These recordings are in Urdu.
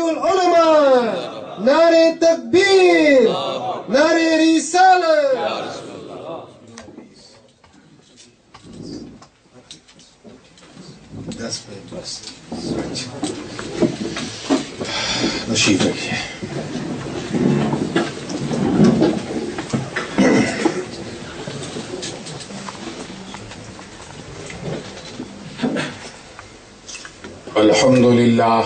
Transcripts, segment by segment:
العلماء، نعرے تکبیر، نعرے رسالت. بس نشیب رکھیے. الحمد للہ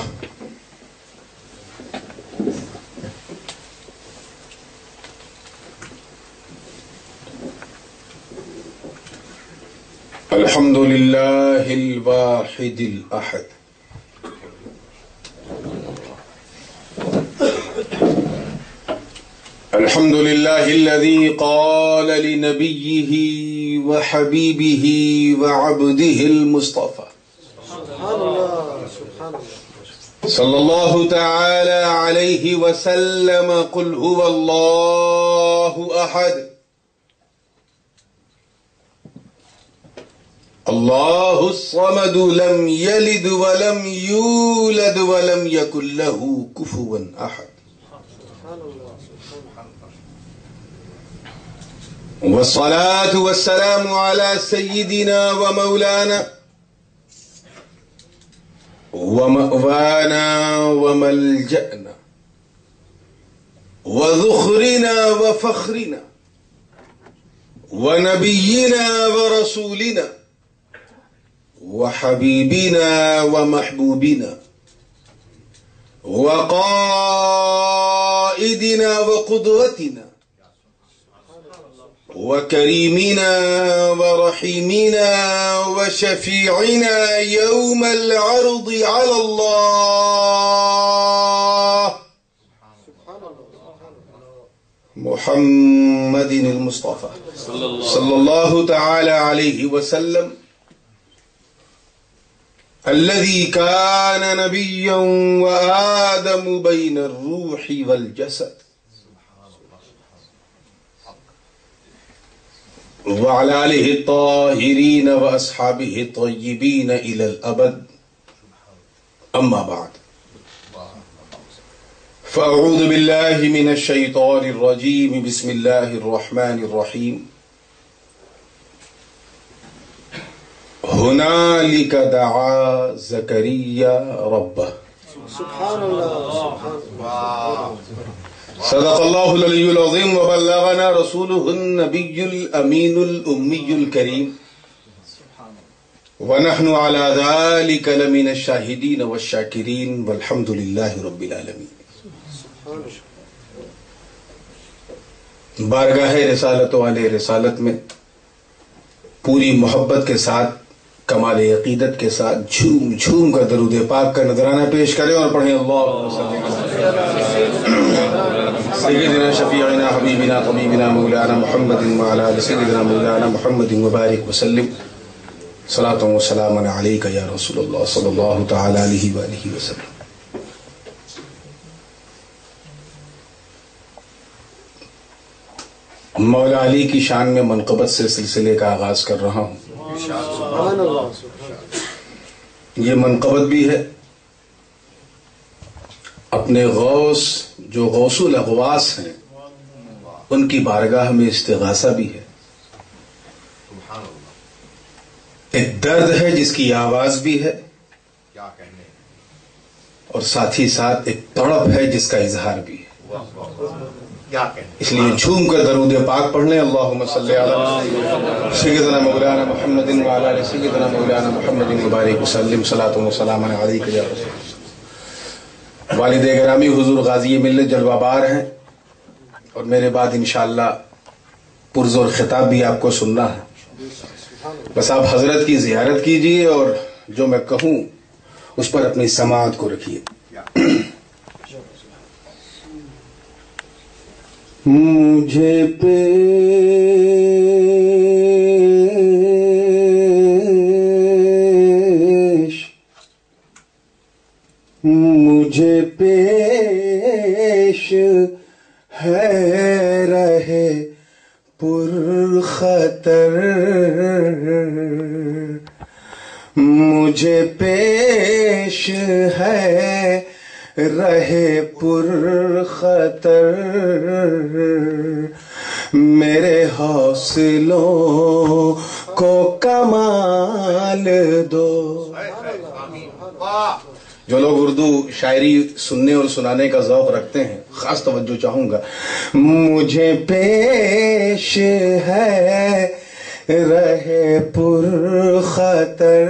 الحمد للہ الواحد الاحد الحمد للہ الذي قال لنبيه وحبيبه وعبده المصطفى صلی اللہ تعالی علیہ وسلم قل هو اللہ احد اللہ الصمد لم یلد ولم یولد ولم یکن له کفوا احد والصلاة والسلام على سيدنا ومولانا ومأوانا وملجأنا وذخرنا وفخرنا ونبينا ورسولنا وحبيبنا ومحبوبنا وقائدنا وقدوتنا وكريمنا ورحيمنا وشفيعنا يوم العرض على الله محمد المصطفى صلى الله تعالى عليه وسلم الذي كان نبيا وآدم بين الروح والجسد وعلى آله الطاهرين وأصحابه الطيبين إلى الأبد أما بعد فأعوذ بالله من الشيطان الرجيم بسم الله الرحمن الرحيم هنالك دعا زكريا ربه سبحان الله صدق الله العلي العظيم وبلغنا رسوله النبي الأمين الأمي الكريم ونحن على ذلك لمن الشاهدين والشاكرين والحمد لله رب العالمين. بارگاہ رسالت والے رسالت میں پوری محبت کے ساتھ کمال عقیدت کے ساتھ جھوم جھوم کر درود پاک کا نذرانہ پیش کریں اور پڑھیں اللہم صلی سیدنا شفیعنا حبیبنا طبیبنا مولانا محمد وعلی آل سیدنا مولانا محمد وبارک وسلم صلاۃ و سلام علیک یا رسول اللہ صلی اللہ تعالی علیہ وآلہ وسلم. مولا علی کی شان میں منقبت سے سلسلے کا آغاز کر رہا ہوں. یہ منقبت بھی ہے اپنے غوث جو غوث الاغواث ہیں ان کی بارگاہ میں استغاثہ بھی ہے. ایک درد ہے جس کی آواز بھی ہے اور ساتھ ہی ساتھ ایک تڑپ ہے جس کا اظہار بھی ہے. اس لیے جھوم کر درود پاک پڑھ لیں. اللہم صلی علی سیدنا مولانا محمد وعلی آل سیدنا مولانا محمد مبارک وسلم صلاۃ و سلام علیک یا رسول. والد گرامی حضور غازی ملت جلوہ بار ہیں اور میرے بعد انشاءاللہ پرزور خطاب بھی آپ کو سننا ہے. بس آپ حضرت کی زیارت کیجئے اور جو میں کہوں اس پر اپنی سماعت کو رکھیے. مجھے پیش ہے رہے پرخطر مجھے پیش ہے رہے پر خطر میرے حوصلوں کو کمال دو. جو لوگ اردو شاعری سننے اور سنانے کا ذوق رکھتے ہیں خاص توجہ چاہوں گا. مجھے پیش ہے رہے پر خطر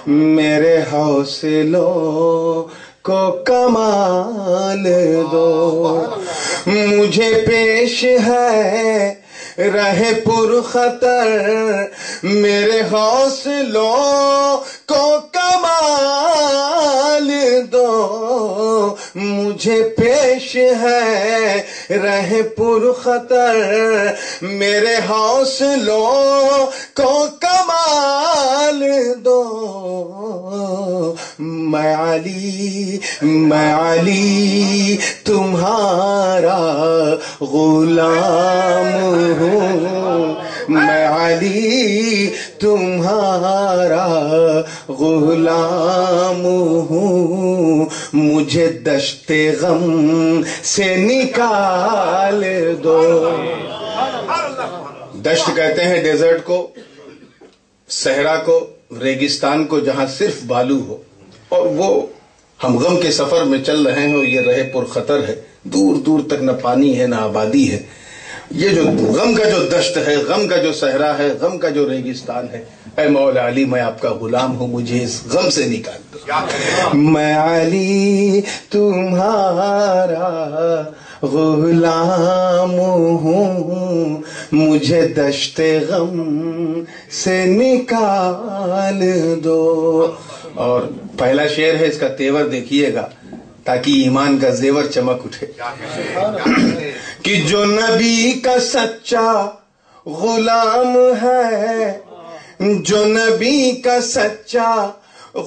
میرے حوصلوں کو کمال دو. مجھے پیش ہے رہے پر خطر میرے حوصلوں کو کمال دو. مجھے پیش ہے رہے پر خطر میرے حوصلوں کو کمال دو. میں علی تمہارا غلام ہوں. میں علی تمہارا غلام ہوں. مجھے دشت غم سے نکال دو. دشت کہتے ہیں ڈیزرٹ کو، صحرا کو، ریگستان کو جہاں صرف بالو ہو، اور وہ ہم غم کے سفر میں چل رہے ہیں اور یہ رہے پر خطر ہے. دور دور تک نہ پانی ہے نہ آبادی ہے. یہ جو غم کا جو دشت ہے، غم کا جو صحرا ہے، غم کا جو ریگستان ہے، اے مولا علی میں آپ کا غلام ہوں، مجھے اس غم سے نکال دو. میں علی تمہارا غلام ہوں، مجھے دشت غم سے نکال دو. اور پہلا شعر ہے، اس کا تیور دیکھیے گا تاکہ ایمان کا زیور چمک اٹھے. کہ جو نبی کا سچا غلام ہے، جو نبی کا سچا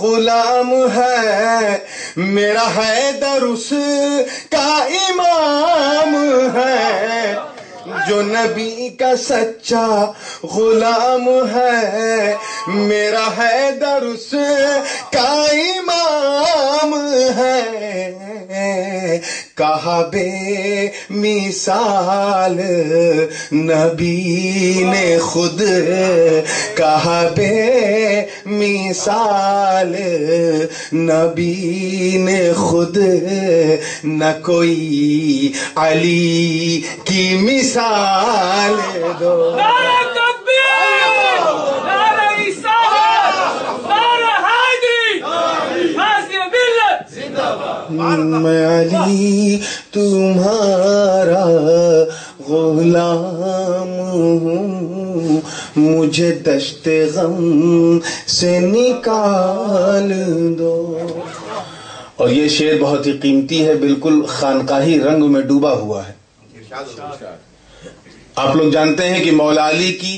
غلام ہے، میرا حیدر اس کا امام ہے. جو نبی کا سچا غلام ہے، میرا حیدر اس کا امام ہے. کہا بے مثال نبی نے خود، کہا بے مثال نبی نے خود، نہ کوئی علی کی مثال دو. نعرہ تکبیر، نعرہ رسالت، نعرہ حیدری، غازی ملت زندہ باد. میں علی تمہارا غلام ہوں، مجھے دشت غم سے نکال دو. اور یہ شعر بہت ہی قیمتی ہے، بالکل خانقاہی رنگ میں ڈوبا ہوا ہے. آپ لوگ جانتے ہیں کہ مولا علی کی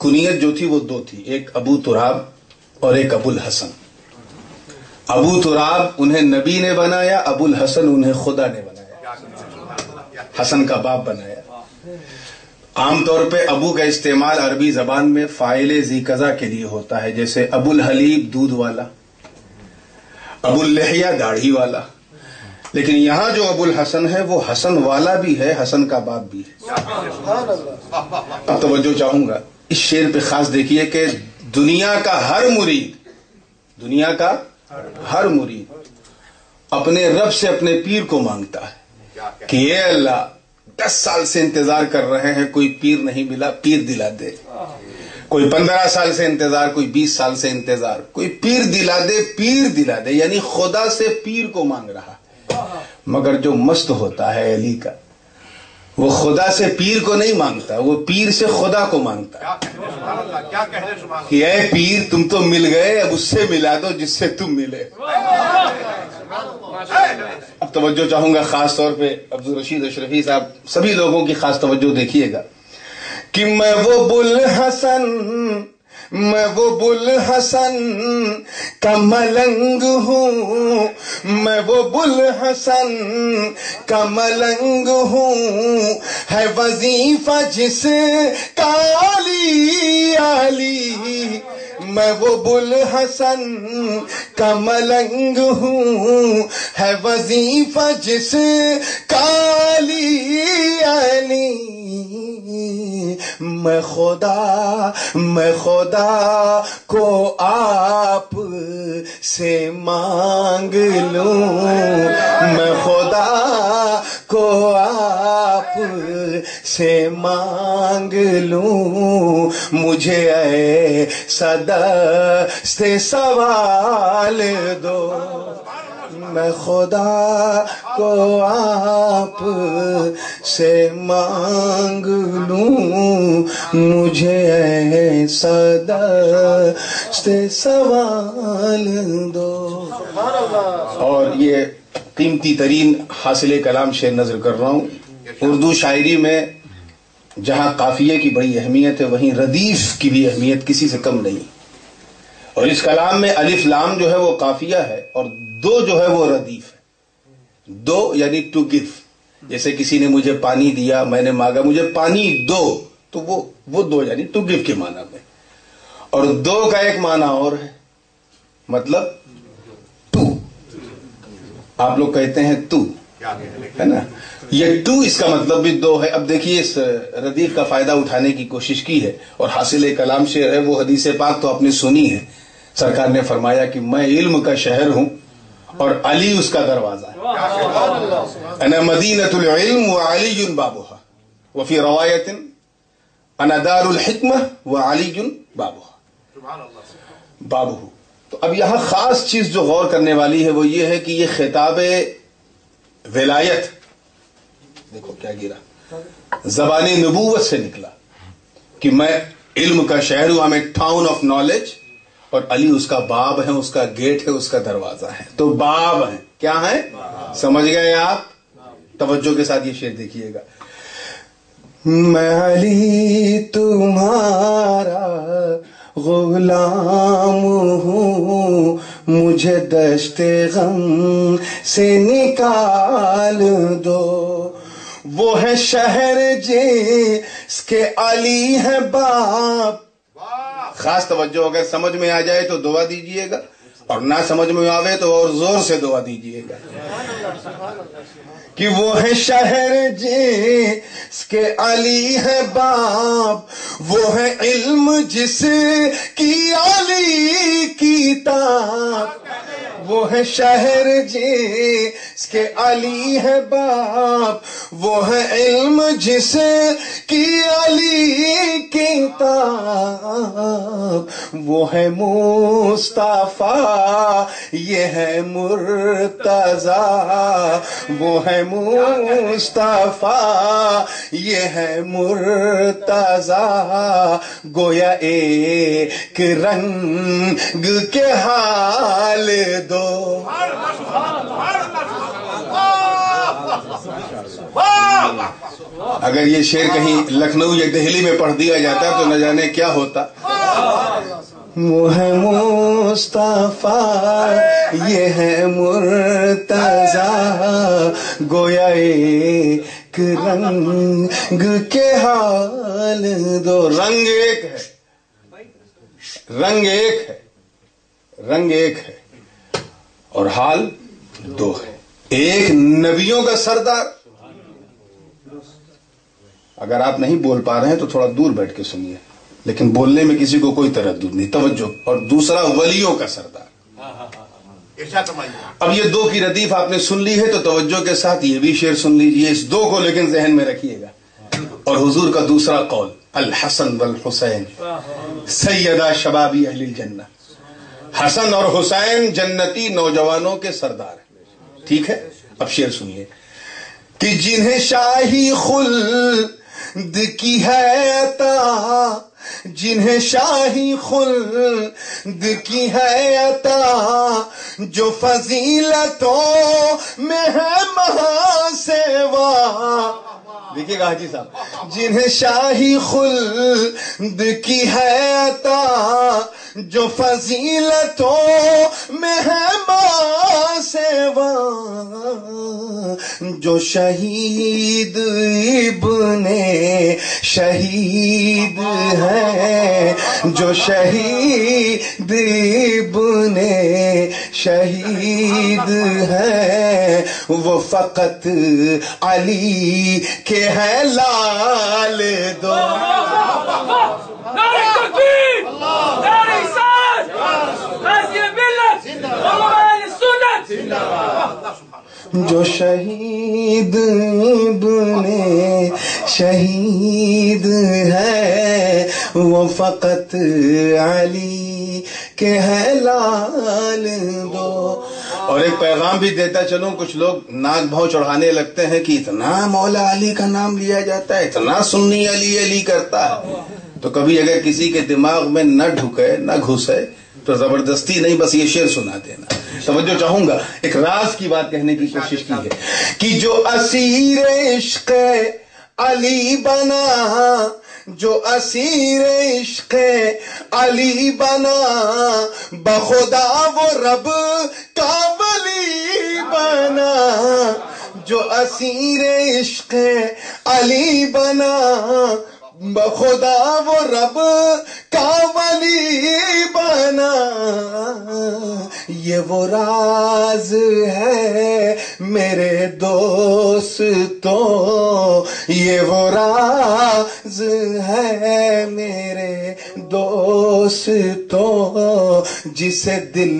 کنیت جو تھی وہ دو تھی، ایک ابو تراب اور ایک ابو الحسن. ابو تراب انہیں نبی نے بنایا، ابو الحسن انہیں خدا نے بنایا، حسن کا باپ بنایا. عام طور پہ ابو کا استعمال عربی زبان میں فاعل ذی قضا کے لیے ہوتا ہے، جیسے ابو الحلیب دودھ والا، ابو اللحیہ داڑھی والا. لیکن یہاں جو ابو الحسن ہے وہ حسن والا بھی ہے، حسن کا باپ بھی ہے. اب توجہ چاہوں گا اس شعر پہ خاص دیکھیے کہ دنیا کا ہر مرید اپنے رب سے اپنے پیر کو مانگتا ہے کہ اے اللہ 10 سال سے انتظار کر رہے ہیں، کوئی پیر نہیں ملا، پیر دلا دے. کوئی 15 سال سے انتظار، کوئی 20 سال سے انتظار، کوئی پیر دلا دے، پیر دلا دے. یعنی خدا سے پیر کو مانگ رہا. مگر جو مست ہوتا ہے علی کا، وہ خدا سے پیر کو نہیں مانگتا، وہ پیر سے خدا کو مانگتا کہ اے پیر تم تو مل گئے، اب اس سے ملا دو جس سے تم ملے. اب توجہ چاہوں گا خاص طور پہ عبدالرشید اشرفی صاحب، سبھی لوگوں کی خاص توجہ دیکھیے گا کہ میں وہ بلحسن کا ملنگ ہوں، میں وہ بلحسن کا ملنگ ہوں، ہے وظیفہ جس کا علی علی. میں وہ بلحسن کا ملنگ ہوں، ہے وظیفہ جس کا علی علی، میں خدا کو آپ سے مانگ لوں، میں خدا کو آپ سے مانگ لوں، مجھے اے صدست سوال دو، میں خدا کو آپ سے مانگ لوں، مجھے اے صدست سوال دو۔ اور یہ قیمتی ترین حاصل کلام شعر نظر کر رہا ہوں۔ اردو شاعری میں جہاں قافیے کی بڑی اہمیت ہے، وہیں ردیف کی بھی اہمیت کسی سے کم نہیں، اور اس کلام میں الف لام جو ہے وہ قافیہ ہے، اور دو جو ہے وہ ردیف ہے۔ دو یعنی ٹو گیو، جیسے کسی نے مجھے پانی دیا، میں نے مانگا مجھے پانی دو، تو وہ دو یعنی ٹو گیو کے معنی میں، اور دو کا ایک معنی اور ہے، مطلب ٹو، آپ لوگ کہتے ہیں تو، ہے نا، یہ ٹو اس کا مطلب بھی دو ہے۔ اب دیکھیے اس ردیف کا فائدہ اٹھانے کی کوشش کی ہے، اور حاصل کلام شعر ہے وہ حدیث پاک تو آپ نے سنی ہے۔ سرکار نے فرمایا کہ میں علم کا شہر ہوں اور علی اس کا دروازہ ہے، انا مدینۃ العلم وعلی بابها، وفی روایت انا دار الحکمہ وعلی بابہ۔ تو اب یہاں خاص چیز جو غور کرنے والی ہے وہ یہ ہے کہ یہ خطاب ولایت، دیکھو کیا گرا، زبان نبوت سے نکلا کہ میں علم کا شہر ہوں، I'm a town of knowledge، اور علی اس کا باب ہے، اس کا گیٹ ہے، اس کا دروازہ ہے۔ تو باب ہے، کیا ہے؟ سمجھ گئے آپ؟ توجہ کے ساتھ یہ شعر دیکھیے گا۔ میں علی تمہارا غلام ہوں، مجھے دشت غم سے نکال دو، وہ ہے شہر جس کے علی ہے باپ۔ خاص توجہ، اگر سمجھ میں آ جائے تو دعا دیجئے گا، اور نہ سمجھ میں آوے تو اور زور سے دعا دیجئے گا کہ وہ ہے شہر جس کے علی ہے باپ، وہ ہے علم جس کی علی کتاب، وہ ہے شہر جس کے علی ہے باپ، وہ ہے علم جس کی علی کتاب، وہ ہے مصطفیٰ یہ ہے مرتضیٰ، وہ ہے مصطفیٰ یہ ہے مرتضیٰ، گویا ایک رنگ کے حال دو۔ اگر یہ شعر کہیں لکھنؤ یا دہلی میں پڑھ دیا جاتا تو نہ جانے کیا ہوتا۔ وہ ہے مصطفیٰ یہ ہے مرتضیٰ، گویا ایک رنگ کے حال دو۔ رنگ ایک ہے، رنگ ایک ہے، رنگ ایک ہے، اور حال دو ہے۔ ایک نبیوں کا سردار، اگر آپ نہیں بول پا رہے ہیں تو تھوڑا دور بیٹھ کے سنیے، لیکن بولنے میں کسی کو کوئی تردد نہیں، توجہ۔ اور دوسرا ولیوں کا سردار۔ اب یہ دو کی ردیف آپ نے سن لی ہے تو توجہ کے ساتھ یہ بھی شعر سن لیجئے، اس دو کو لیکن ذہن میں رکھیے گا۔ اور حضور کا دوسرا قول، الحسن والحسین سیدہ شبابی اہل الجنہ، حسن اور حسین جنتی نوجوانوں کے سردار ہیں، ٹھیک ہے؟ اب شعر سنیے کہ جنہیں شاہی خلد کی ہے عطا، جنہیں شاہی خلد کی ہے عطا، جو فضیلتوں میں ہے محاسوا۔ دیکھیے گا حاجی صاحب، جنہیں شاہی خلد کی ہے عطا، جو فضیلتوں میں ہے ماسوا، جو شہید ابن شہید ہے، جو شہید ابن شہید ہے، وہ فقط علی کے ہے لال دو۔ نعرہ تکبیر، نعرہ رسالت، غازی ملت، علماء اہل سنت۔ جو شہید ابن شہید ہے، وہ فقط علی کے ہے لال دو۔ اور ایک پیغام بھی دیتا چلوں، کچھ لوگ ناک بھاؤ چڑھانے لگتے ہیں کہ اتنا مولا علی کا نام لیا جاتا ہے، اتنا سنی علی علی کرتا ہے، تو کبھی اگر کسی کے دماغ میں نہ ڈھکے نہ گھسے تو زبردستی نہیں، بس یہ شعر سنا دینا۔ توجہ چاہوں گا، ایک راز کی بات کہنے کی کوشش کی ہے کہ جو اسیر عشق علی بنا، جو اسیر عشق علی بنا، بخدا وہ رب کا ولی بنا۔ جو اسیر عشق علی بنا، بخدا وہ رب کا ولی بنا۔ یہ وہ راز ہے میرے دوستوں، یہ وہ راز ہے میرے دوستوں، جسے دل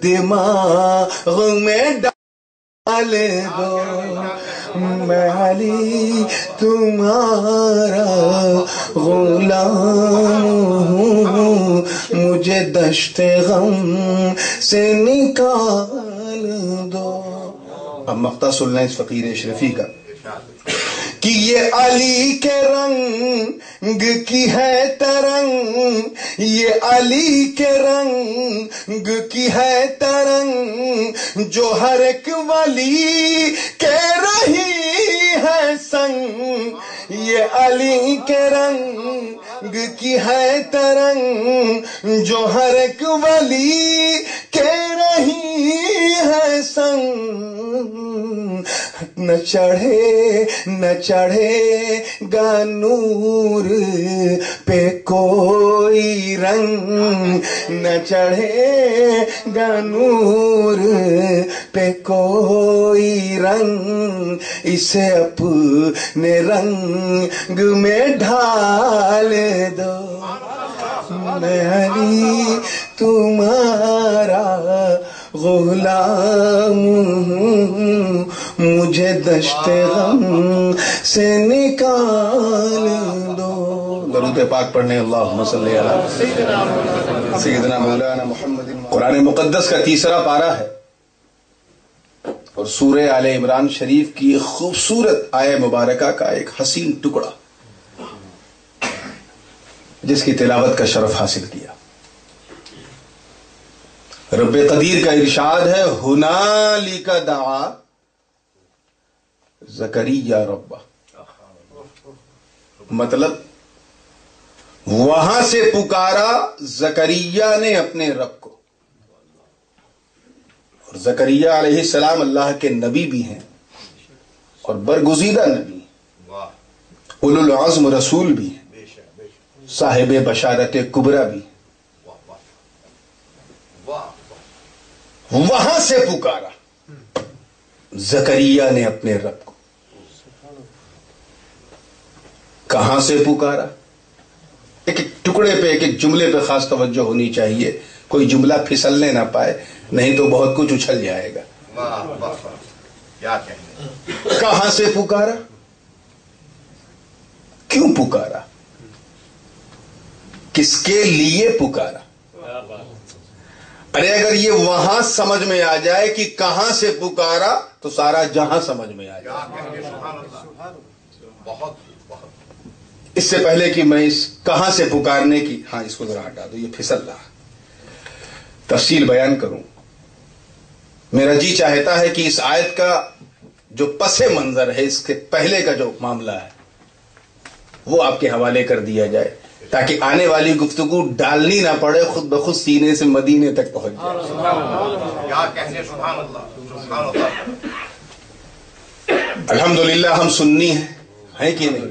دماغ میں ڈال دو۔ میں علی تمہارا غلام ہوں، مجھے دشت غم سے نکال دو۔ اب مقطع سن لیں اس فقیر اشرفی کا کہ یہ علی کے رنگ کی ہے ترنگ، یہ علی کے رنگ کی ہے ترنگ، جو ہر ایک ولی کے رہی ہے سنگ۔ یہ علی کے رنگ کی ہے ترنگ، جو ہر ایک ولی کے رہی ہے سنگ۔ نہ چڑھے گا نور پہ کوئی رنگ، نہ چڑھے گا نور پہ کوئی رنگ، اسے اپنے رنگ میں ڈھال دو۔ میں علی تمہارا غلام ہوں، مجھے دشت غم سے نکال دو۔ درود پاک پڑھنے اللہم صلی علی سیدنا مولانا محمد۔ قرآن مقدس کا تیسرا پارہ ہے اور سورہ آل عمران شریف کی ایک خوبصورت آیہ مبارکہ کا ایک حسین ٹکڑا جس کی تلاوت کا شرف حاصل کیا۔ رب قدیر کا ارشاد ہے ہنالک دعا زکریا ربہ، مطلب وہاں سے پکارا زکریا نے اپنے رب کو۔ اور زکریا علیہ السلام اللہ کے نبی بھی ہیں اور برگزیدہ نبی ہیں، اولو العزم رسول بھی ہیں، صاحب بشارت کبریٰ بھی ہیں۔ وہاں سے پکارا زکریا نے اپنے رب کو۔ کہاں سے پکارا؟ ایک ایک ٹکڑے پہ، ایک ایک جملے پہ خاص توجہ ہونی چاہیے، کوئی جملہ پھسلنے نہ پائے، نہیں تو بہت کچھ اچھل جائے گا۔ کہاں سے پکارا؟ کیوں پکارا؟ کس کے لیے پکارا؟ ارے اگر یہ وہاں سمجھ میں آ جائے کہ کہاں سے پکارا تو سارا جہاں سمجھ میں آ جائے۔ اس سے پہلے کہ میں اس کہاں سے پکارنے کی، ہاں اس کو ذرا ہٹا دو، یہ پھسل رہا، تفصیل بیان کروں۔ میرا جی چاہتا ہے کہ اس آیت کا جو پس منظر ہے، اس کے پہلے کا جو معاملہ ہے وہ آپ کے حوالے کر دیا جائے تاکہ آنے والی گفتگو ڈالنی نہ پڑے، خود بخود سینے سے مدینے تک پہنچ جائے۔ کیا کہنے، سبحان اللہ سبحان اللہ۔ الحمدللہ ہم سنی ہیں کہ نہیں،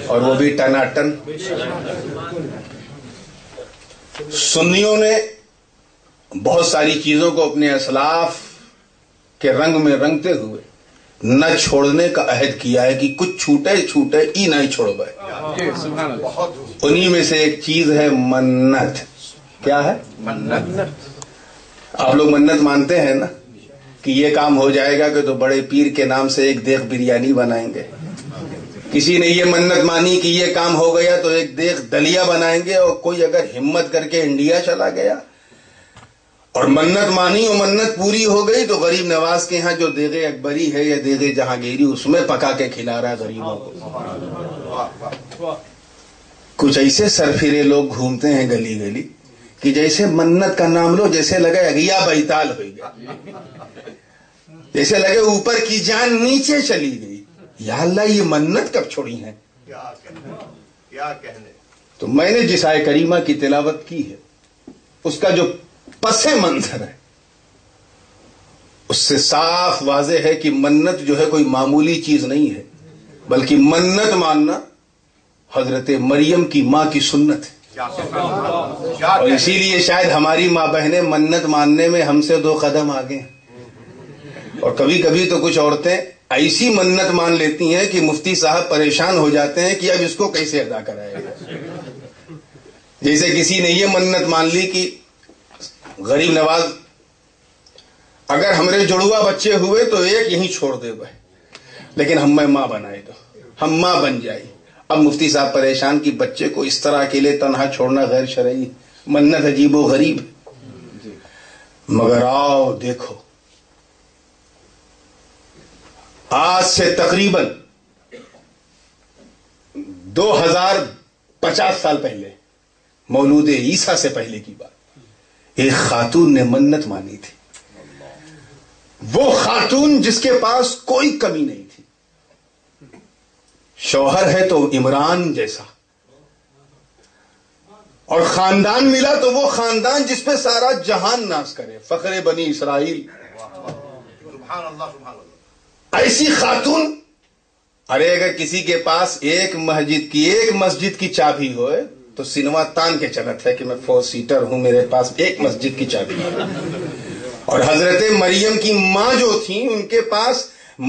اور وہ بھی ٹناٹن۔ سنیوں نے بہت ساری چیزوں کو اپنے اسلاف کے رنگ میں رنگتے ہوئے نہ چھوڑنے کا عہد کیا ہے کہ کچھ چھوٹے چھوٹے ای نہیں چھوڑ گئے۔ انہی میں سے ایک چیز ہے منت۔ کیا ہے؟ منت۔ آپ لوگ منت مانتے ہیں نا کہ یہ کام ہو جائے گا کہ تو بڑے پیر کے نام سے ایک دیگ بریانی بنائیں گے۔ کسی نے یہ منت مانی کہ یہ کام ہو گیا تو ایک دیگ دلیا بنائیں گے، اور کوئی اگر ہمت کر کے انڈیا چلا گیا اور منت مانی اور منت پوری ہو گئی تو غریب نواز کے ہاں جو دیگ اکبری ہے یا دیگ جہانگیری اس میں پکا کے کھلا رہا ہے غریبوں کو۔ کچھ ایسے سرفرے لوگ گھومتے ہیں گلی گلی کہ جیسے منت کا نام لو جیسے لگے اگیا بیتال ہوئی گئی، جیسے لگے اوپر کی جان نیچے چلی گئی۔ یا اللہ یہ منت کب چھوڑی ہیں؟ کیا کہنے۔ تو میں نے جس آیت کریمہ کی تلاوت کی ہے اس کا جو پس منظر ہے اس سے صاف واضح ہے کہ منت جو ہے کوئی معمولی چیز نہیں ہے، بلکہ منت ماننا حضرت مریم کی ماں کی سنت ہے۔ اور اسی لیے شاید ہماری ماں بہنیں منت ماننے میں ہم سے 2 قدم آگے ہیں۔ اور کبھی کبھی تو کچھ عورتیں ایسی منت مان لیتی ہیں کہ مفتی صاحب پریشان ہو جاتے ہیں کہ اب اس کو کیسے ادا کرائے گا۔ جیسے کسی نے یہ منت مان لی کہ غریب نواز اگر ہمارے جڑوا بچے ہوئے تو ایک یہیں چھوڑ دے بھائی، لیکن ہمیں ماں بنائے دو، ہم ماں بن جائے۔ اب مفتی صاحب پریشان کہ بچے کو اس طرح اکیلے تنہا چھوڑنا غیر شرعی، منت عجیب و غریب ہے۔ مگر آؤ دیکھو، آج سے تقریباً 2050 سال پہلے، مولود عیسیٰ سے پہلے کی بات، ایک خاتون نے منت مانی تھی۔ وہ خاتون جس کے پاس کوئی کمی نہیں تھی، شوہر ہے تو عمران جیسا، اور خاندان ملا تو وہ خاندان جس پہ سارا جہان ناز کرے، فخر بنی اسرائیل۔ سبحان اللہ سبحان اللہ۔ ایسی خاتون، ارے اگر کسی کے پاس ایک مسجد کی چابی ہوئے تو سنوا تان کے چلت ہے کہ میں 4 سیٹر ہوں، میرے پاس ایک مسجد کی چابی ہے۔ اور حضرت مریم کی ماں جو تھیں ان کے پاس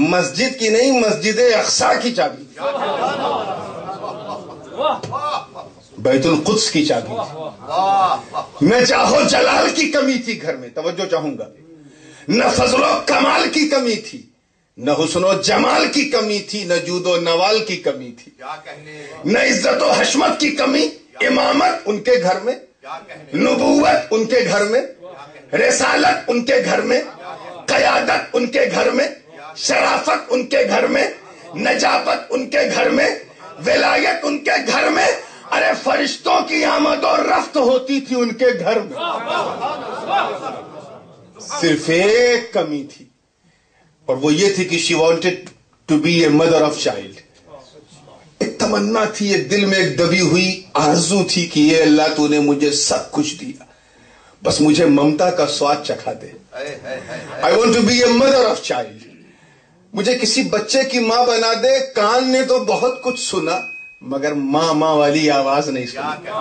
مسجد کی نہیں، مسجد اقصی کی چابی، بیت القدس کی چابی تھی۔ نہ چاہو جلال کی کمی تھی گھر میں، توجہ چاہوں گا، نہ فضل و کمال کی کمی تھی، نہ حسن و جمال کی کمی تھی، نہ جود و نوال کی کمی تھی، نہ عزت و حشمت کی کمی۔ امامت ان کے گھر میں، نبوت ان کے گھر میں، رسالت ان کے گھر میں، قیادت ان کے گھر میں، شرافت ان کے گھر میں، نجابت ان کے گھر میں، ولایت ان کے گھر میں، ارے فرشتوں کی آمد و رفت ہوتی تھی ان کے گھر میں۔ صرف ایک کمی تھی، اور وہ یہ تھی کہ she wanted to be a mother of child۔ ایک تمنا تھی، ایک دل میں ایک دبی ہوئی آرزو تھی کہ یہ اللہ تو نے مجھے سب کچھ دیا، بس مجھے ممتا کا سواد چکھا دے۔ I want to be a mother of child۔ مجھے کسی بچے کی ماں بنا دے۔ کان نے تو بہت کچھ سنا مگر ماں ماں والی آواز نہیں سنی۔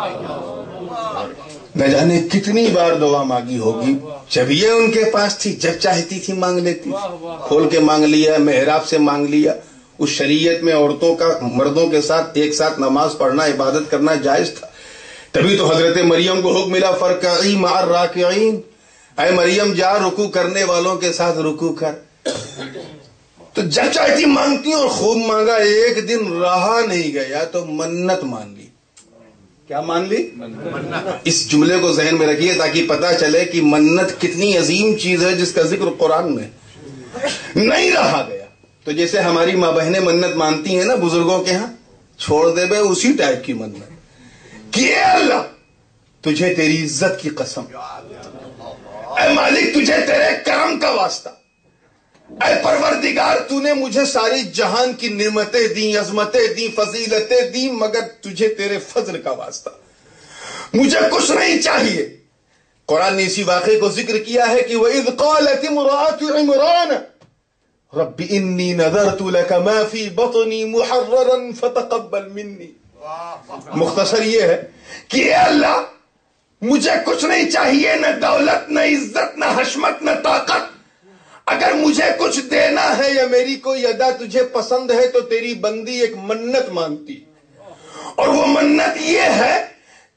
نہ جانے کتنی بار دعا مانگی ہوگی، جب یہ ان کے پاس تھی جب چاہتی تھی مانگ لیتی، کھول کے مانگ لیا، محراب سے مانگ لیا۔ اس شریعت میں عورتوں کا مردوں کے ساتھ ایک ساتھ نماز پڑھنا، عبادت کرنا جائز تھا۔ تبھی تو حضرت مریم کو حکم ملا فرکعی مع الراکعین، اے مریم جا رکوع کرنے والوں کے ساتھ رکوع کر۔ تو جب چاہتی مانگتی اور خوب مانگا، ایک دن رہا نہیں گیا تو منت مان لی۔ کیا مان لی؟ اس جملے کو ذہن میں رکھیے تاکہ پتا چلے کہ منت کتنی عظیم چیز ہے جس کا ذکر قرآن میں نہیں رہا گیا۔ تو جیسے ہماری ماں بہنیں منت مانتی ہیں نا بزرگوں کے ہاں، چھوڑ دے بے اسی ٹائپ کی منت کہ اے اللہ تجھے تیری عزت کی قسم، اے مالک تجھے تیرے کرم کا واسطہ، اے پروردگار تو نے مجھے ساری جہان کی نعمتیں دیں، عظمتیں دیں، فضیلتیں دیں، مگر تجھے تیرے فضل کا واسطہ مجھے کچھ نہیں چاہیے۔ قرآن نے اسی واقعے کو ذکر کیا ہے کہ وَإِذْ قَالَتِ امْرَأَتُ عِمْرَانَ رَبِّ إِنِّي نَذَرْتُ لَكَ مَا فِي بَطْنِي مُحَرَّرًا فَتَقَبَّلْ مِنِّي۔ مختصر یہ ہے کہ اے اللہ مجھے کچھ نہیں چاہیے، نہ دولت، نہ عزت، نہ حشمت، نہ طاقت، اگر مجھے کچھ دینا ہے یا میری کوئی ادا تجھے پسند ہے تو تیری بندی ایک منت مانتی، اور وہ منت یہ ہے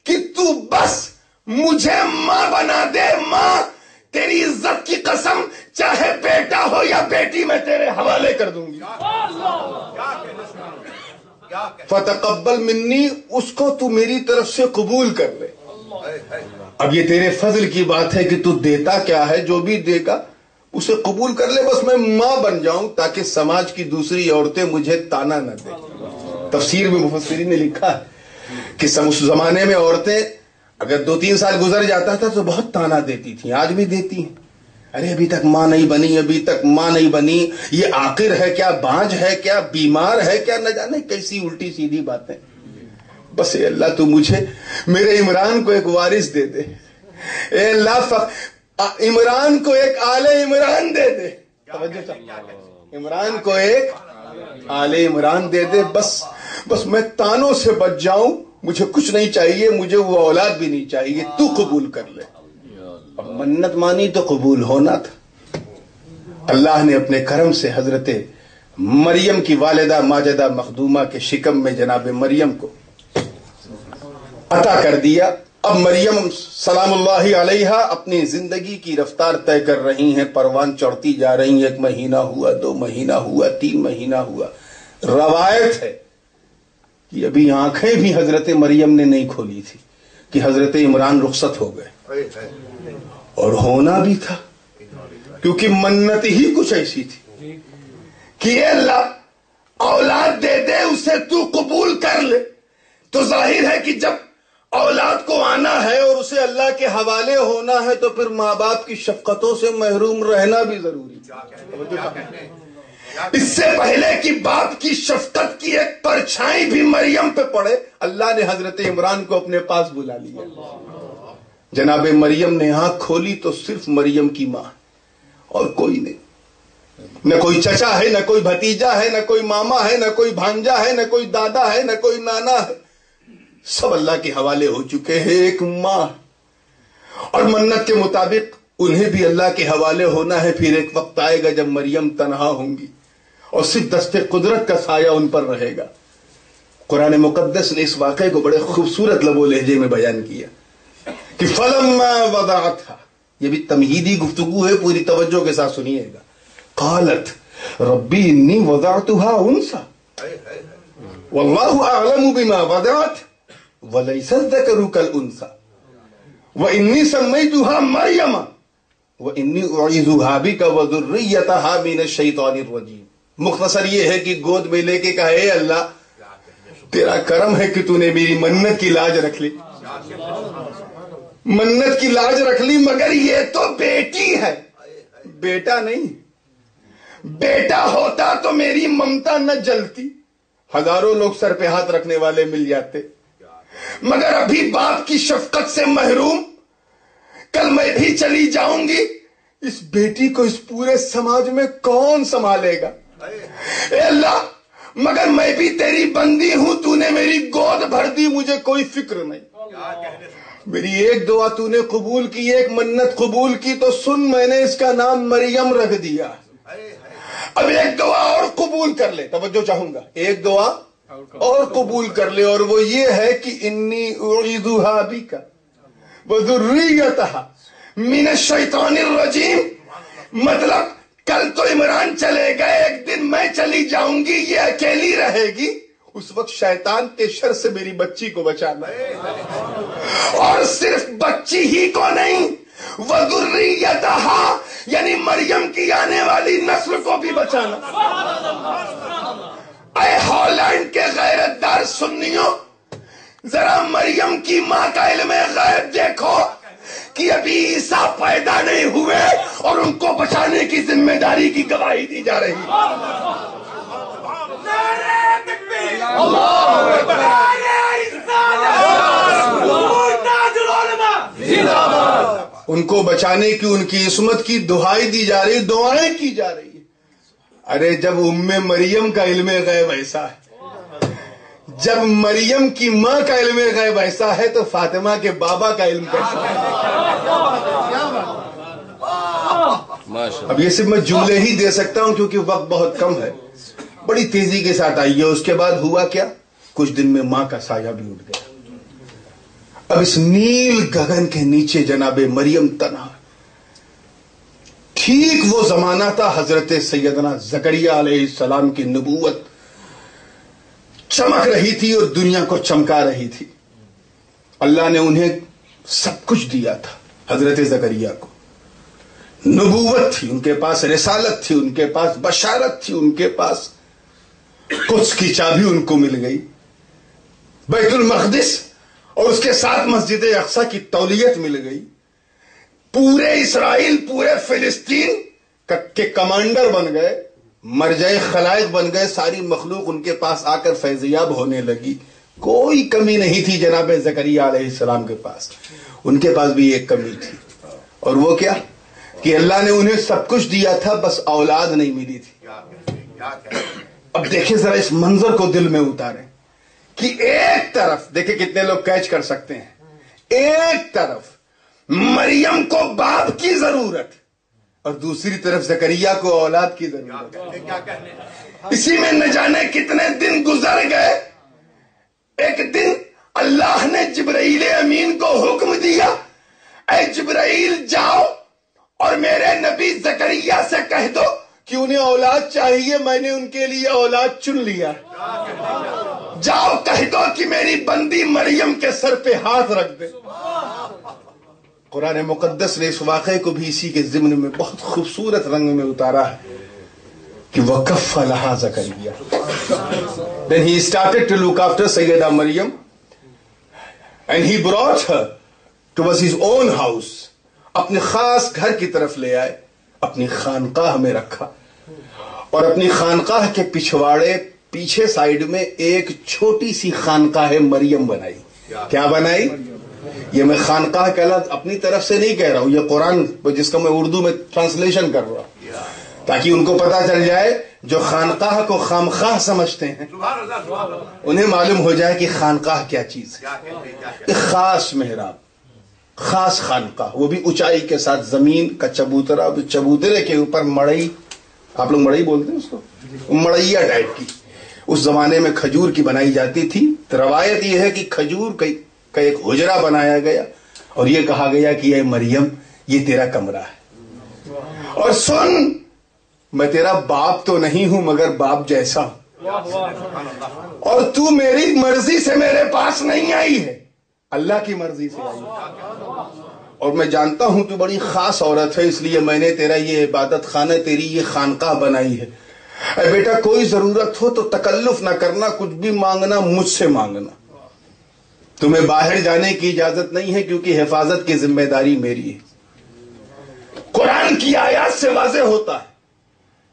کہ تو بس مجھے ماں بنا دے۔ ماں تیری عزت کی قسم، چاہے بیٹا ہو یا بیٹی میں تیرے حوالے کر دوں گی۔ فتقبل منی، اس کو تو میری طرف سے قبول کر لے۔ اب یہ تیرے فضل کی بات ہے کہ تو دیتا کیا ہے، جو بھی دے گا اسے قبول کر لے، بس میں ماں بن جاؤں تاکہ سماج کی دوسری عورتیں مجھے تانا نہ دیں۔ تفسیر میں مفسرین نے لکھا ہے کہ اس زمانے میں عورتیں اگر 2-3 سال گزر جاتا تھا تو بہت تانا دیتی تھیں، آج بھی دیتی ہیں، ارے ابھی تک ماں نہیں بنی، ابھی تک ماں نہیں بنی، یہ عاقر ہے کیا، بانج ہے کیا، بیمار ہے کیا، نہ جانے کیسی الٹی سیدھی باتیں۔ بس اے اللہ تو مجھے میرے عمران کو ایک وارث دے دے، اے اللہ عمران کو ایک آل عمران دے دے، عمران کو ایک آل عمران دے دے، بس میں تانوں سے بچ جاؤں، مجھے کچھ نہیں چاہیے، مجھے وہ اولاد بھی نہیں چاہیے، تو قبول کر لے۔ اب منت مانی تو قبول ہونا تھا۔ اللہ نے اپنے کرم سے حضرت مریم کی والدہ ماجدہ مخدومہ کے شکم میں جناب مریم کو عطا کر دیا۔ اب مریم سلام اللہ علیہا اپنی زندگی کی رفتار طے کر رہی ہیں، پروان چڑھتی جا رہی ہیں، 1 مہینہ ہوا، 2 مہینہ ہوا، 3 مہینہ ہوا۔ روایت ہے کہ ابھی آنکھیں بھی حضرت مریم نے نہیں کھولی تھی کہ حضرت عمران رخصت ہو گئے، اور ہونا بھی تھا، کیونکہ منت ہی کچھ ایسی تھی کہ اے اللہ اولاد دے دے، اسے تو قبول کر لے۔ تو ظاہر ہے کہ جب اولاد کو آنا ہے اور اسے اللہ کے حوالے ہونا ہے تو پھر ماں باپ کی شفقتوں سے محروم رہنا بھی ضروری ہے۔ اس سے پہلے کہ باپ کی شفقت کی ایک پرچھائی بھی مریم پہ پڑے، اللہ نے حضرت عمران کو اپنے پاس بلا لیا۔ جناب مریم نے آنکھ کھولی تو صرف مریم کی ماں اور کوئی نہیں، نہ کوئی چچا ہے، نہ کوئی بھتیجا ہے، نہ کوئی ماما ہے، نہ کوئی بھانجا ہے، نہ کوئی دادا ہے، نہ کوئی نانا ہے، سب اللہ کے حوالے ہو چکے ہیں، ایک ماں۔ اور منت کے مطابق انہیں بھی اللہ کے حوالے ہونا ہے۔ پھر ایک وقت آئے گا جب مریم تنہا ہوں گی اور صرف دست قدرت کا سایہ ان پر رہے گا۔ قرآن مقدس نے اس واقعے کو بڑے خوبصورت لب و لہجے میں بیان کیا کہ فلما وضعتها، یہ بھی تمہیدی گفتگو ہے، پوری توجہ کے ساتھ سنیے گا۔ قالت ربی انی وضعتها انثى واللہ اعلم بما وضعت ولیس الذکر کالانثى وانی سمیتها مریم وانی اعیذها بک وذریتها من الشیطان الرجیم۔ مختصر یہ ہے کہ گود میں لے کے کہا اے اللہ تیرا کرم ہے کہ تو نے میری منت کی لاج رکھ لی، منت کی لاج رکھ لی، مگر یہ تو بیٹی ہے، بیٹا نہیں۔ بیٹا ہوتا تو میری ممتا نہ جلتی، ہزاروں لوگ سر پہ ہاتھ رکھنے والے مل جاتے، مگر ابھی باپ کی شفقت سے محروم، کل میں بھی چلی جاؤں گی، اس بیٹی کو اس پورے سماج میں کون سنبھالے گا؟ اے اللہ مگر میں بھی تیری بندی ہوں، تو نے میری گود بھر دی، مجھے کوئی فکر نہیں۔ میری ایک دعا تو نے قبول کی، ایک منت قبول کی، تو سن میں نے اس کا نام مریم رکھ دیا۔ اب ایک دعا اور قبول کر لے، توجہ چاہوں گا، ایک دعا اور قبول کر لے، اور وہ یہ ہے کہ انی اعیذها بک وذریتها من الشیطان الرجیم۔ مطلب کل تو عمران چلے گئے، ایک دن میں چلی جاؤں گی، یہ اکیلی رہے گی، اس وقت شیطان کے شر سے میری بچی کو بچانا، اور صرف بچی ہی کو نہیں، وذریتها یعنی مریم کی آنے والی نسل کو بھی بچانا۔ اے ہالینڈ کے غیرت دار سنیوں، ذرا مریم کی ماں کا علم غیب دیکھو کہ ابھی عیسیٰ پیدا نہیں ہوئے اور ان کو بچانے کی ذمہ داری کی گواہی دی جا رہی ہے۔ ان کو بچانے کی، ان کی عصمت کی دہائی دی جا رہی، دعائیں کی جا رہی ہے۔ ارے جب ام مریم کا علم غیب ایسا ہے، جب مریم کی ماں کا علم غیب ایسا ہے تو فاطمہ کے بابا کا علم کیسا ہے؟ اب یہ صرف میں جملے ہی دے سکتا ہوں کیونکہ وقت بہت کم ہے، بڑی تیزی کے ساتھ آئیے۔ اس کے بعد ہوا کیا؟ کچھ دن میں ماں کا سایہ بھی اٹھ گیا۔ اب اس نیل گگن کے نیچے جناب مریم تنہا۔ ٹھیک وہ زمانہ تھا حضرت سیدنا زکریا علیہ السلام کی نبوت چمک رہی تھی اور دنیا کو چمکا رہی تھی۔ اللہ نے انہیں سب کچھ دیا تھا، حضرت زکریا کو نبوت تھی، ان کے پاس رسالت تھی، ان کے پاس بشارت تھی، ان کے پاس قدس کی چابی ان کو مل گئی، بیت المقدس اور اس کے ساتھ مسجد اقصی کی تولیت مل گئی، پورے اسرائیل، پورے فلسطین کے کمانڈر بن گئے، مرجع خلائق بن گئے، ساری مخلوق ان کے پاس آ کر فیضیاب ہونے لگی۔ کوئی کمی نہیں تھی جناب زکریا علیہ السلام کے پاس، ان کے پاس بھی ایک کمی تھی، اور وہ کیا کہ اللہ نے انہیں سب کچھ دیا تھا، بس اولاد نہیں ملی تھی۔ اب دیکھیں ذرا اس منظر کو دل میں اتاریں کہ ایک طرف دیکھیں کتنے لوگ کیچ کر سکتے ہیں، ایک طرف مریم کو باپ کی ضرورت اور دوسری طرف زکریا کو اولاد کی ضرورت۔ اسی میں نہ جانے کتنے دن گزر گئے۔ ایک دن اللہ نے جبرائیل امین کو حکم دیا، اے جبرائیل جاؤ اور میرے نبی زکریا سے کہہ دو کہ انہیں اولاد چاہیے، میں نے ان کے لیے اولاد چن لیا۔ جاؤ کہہ دو کہ میری بندی مریم کے سر پہ ہاتھ رکھ دے۔ قرآن مقدس نے اس واقعے کو بھی اسی کے ضمن میں بہت خوبصورت رنگ میں اتارا ہے کہ وَكَفَّلَهَا زَكَرِيَّا Then he started to look after Syeda Maryam and he brought her towards his own house. اپنے خاص گھر کی طرف لے آئے، اپنی خانقاہ میں رکھا، اور اپنی خانقاہ کے پچھواڑے پیچھے سائیڈ میں ایک چھوٹی سی خانقاہ مریم بنائی۔ کیا بنائی؟ یہ میں خانقاہ کا لفظ اپنی طرف سے نہیں کہہ رہا ہوں، یہ قرآن جس کا میں اردو میں ٹرانسلیشن کر رہا ہوں تاکہ ان کو پتا چل جائے جو خانقاہ کو خامخواہ سمجھتے ہیں انہیں معلوم ہو جائے کہ خانقاہ کیا چیز ہے۔ ایک خاص محراب، خاص خانقاہ، وہ بھی اونچائی کے ساتھ، زمین کا چبوترا، چبوترے کے اوپر مڑئی، آپ لوگ مڑئی بولتے ہیں اس کو، مڑیا ٹائپ کی، اس زمانے میں کھجور کی بنائی جاتی تھی۔ روایت یہ ہے کہ کھجور کا ایک حجرہ بنایا گیا اور یہ کہا گیا کہ اے مریم یہ تیرا کمرہ ہے، اور سن میں تیرا باپ تو نہیں ہوں مگر باپ جیسا ہوں، اور تو میری مرضی سے میرے پاس نہیں آئی ہے، اللہ کی مرضی سے آئی ہے، اور میں جانتا ہوں تو بڑی خاص عورت ہے، اس لیے میں نے تیرا یہ عبادت خانہ، تیری یہ خانقاہ بنائی ہے۔ اے بیٹا کوئی ضرورت ہو تو تکلف نہ کرنا، کچھ بھی مانگنا مجھ سے مانگنا، تمہیں باہر جانے کی اجازت نہیں ہے کیونکہ حفاظت کی ذمہ داری میری ہے۔ قرآن کی آیات سے واضح ہوتا ہے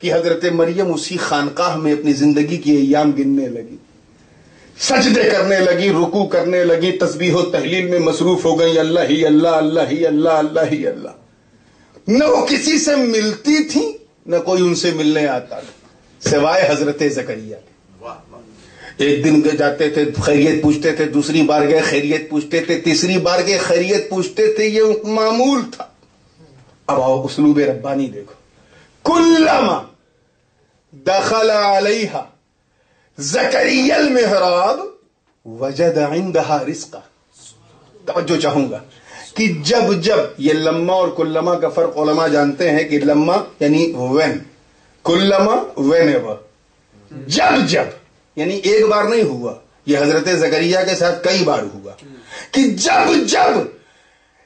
کہ حضرت مریم اسی خانقاہ میں اپنی زندگی کی ایام گننے لگی، سجدے کرنے لگی، رکوع کرنے لگی، تسبیح و تحلیل میں مصروف ہو گئی، اللہ ہی اللہ، اللہ ہی اللہ، اللہ ہی اللہ۔ نہ وہ کسی سے ملتی تھی نہ کوئی ان سے ملنے آتا سوائے حضرت زکریا کے۔ ایک دن جاتے تھے خیریت پوچھتے تھے، دوسری بار گئے خیریت پوچھتے تھے، تیسری بار گئے خیریت پوچھتے تھے، یہ معمول تھا۔ اب آؤ اسلوب ربانی دیکھو، کلما دخل علیہا زکریا المحراب وجد عندها رزقا۔ توجہ چاہوں گا کہ جب یہ لما اور کلما کا فرق علماء جانتے ہیں کہ لما یعنی when، کلما whenever، جب یعنی ایک بار نہیں ہوا، یہ حضرت زکریا کے ساتھ کئی بار ہوا کہ جب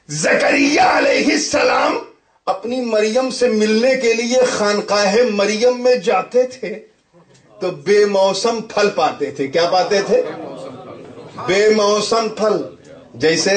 زکریا علیہ السلام اپنی مریم سے ملنے کے لیے خانقاہ مریم میں جاتے تھے تو بے موسم پھل پاتے تھے۔ کیا پاتے تھے؟ بے موسم پھل، جیسے